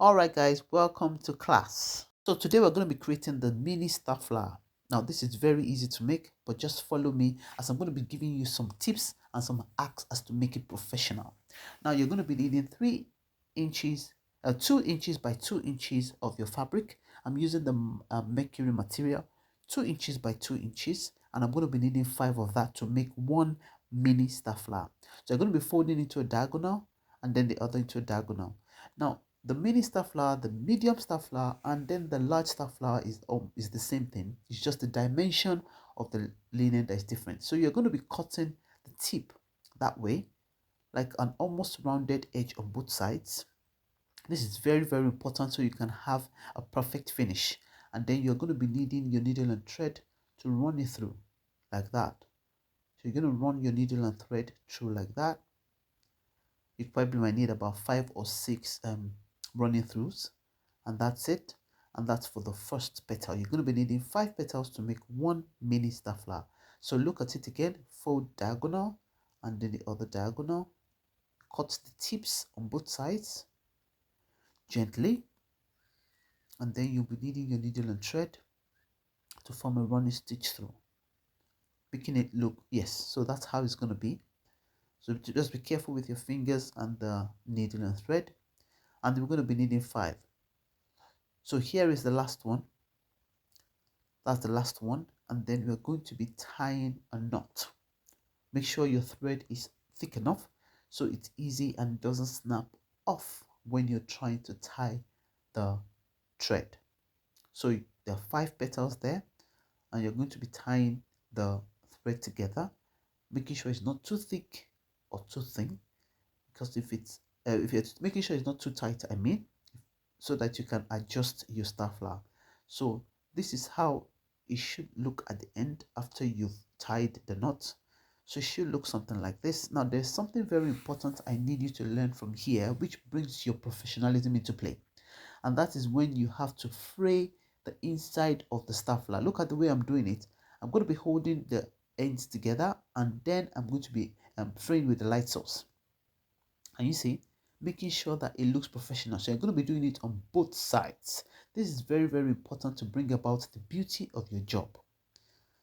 Alright guys, welcome to class. So today we're going to be creating the mini star flower. Now this is very easy to make, but just follow me as I'm going to be giving you some tips and some hacks as to make it professional. Now you're going to be needing 2 inches by 2 inches of your fabric. I'm using the mercury material, 2 inches by 2 inches, and I'm going to be needing 5 of that to make one mini star flower. So you're going to be folding into a diagonal and then the other into a diagonal. Now the mini star flower, the medium star flower, and then the large star flower is the same thing. It's just the dimension of the linen that is different. So you're going to be cutting the tip that way, like an almost rounded edge on both sides. This is very, very important so you can have a perfect finish. And then you're going to be needing your needle and thread to run it through like that. So you're going to run your needle and thread through like that. You probably might need about 5 or 6 running throughs, and that's it. And that's for the first petal. You're going to be needing 5 petals to make one mini star flower. So look at it again, fold diagonal and then the other diagonal, cut the tips on both sides gently, and then you'll be needing your needle and thread to form a running stitch through, making it look, yes, so that's how it's going to be. So just be careful with your fingers and the needle and thread, and we're going to be needing 5. So here is the last one. That's the last one, and then we're going to be tying a knot. Make sure your thread is thick enough so it's easy and doesn't snap off when you're trying to tie the thread. So there are 5 petals there, and you're going to be tying the thread together, making sure it's not too thick or too thin, because if you're making sure it's not too tight, so that you can adjust your star flower. So this is how it should look at the end after you've tied the knot. So it should look something like this. Now there's something very important I need you to learn from here, which brings your professionalism into play, and that is when you have to fray the inside of the star flower. Look at the way I'm doing it. I'm going to be holding the ends together, and then I'm going to be fraying with the light source, and you see, making sure that it looks professional. So you're going to be doing it on both sides. This is very, very important to bring about the beauty of your job.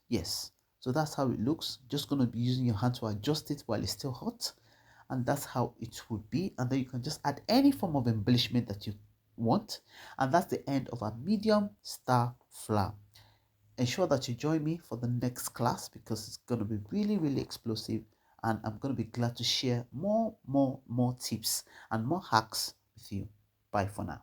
Yes, so that's how it looks. Just going to be using your hand to adjust it while it's still hot, and that's how it would be. And then you can just add any form of embellishment that you want, and that's the end of a medium star flower. Ensure that you join me for the next class because it's going to be really, really explosive, and I'm going to be glad to share more tips and more hacks with you. Bye for now.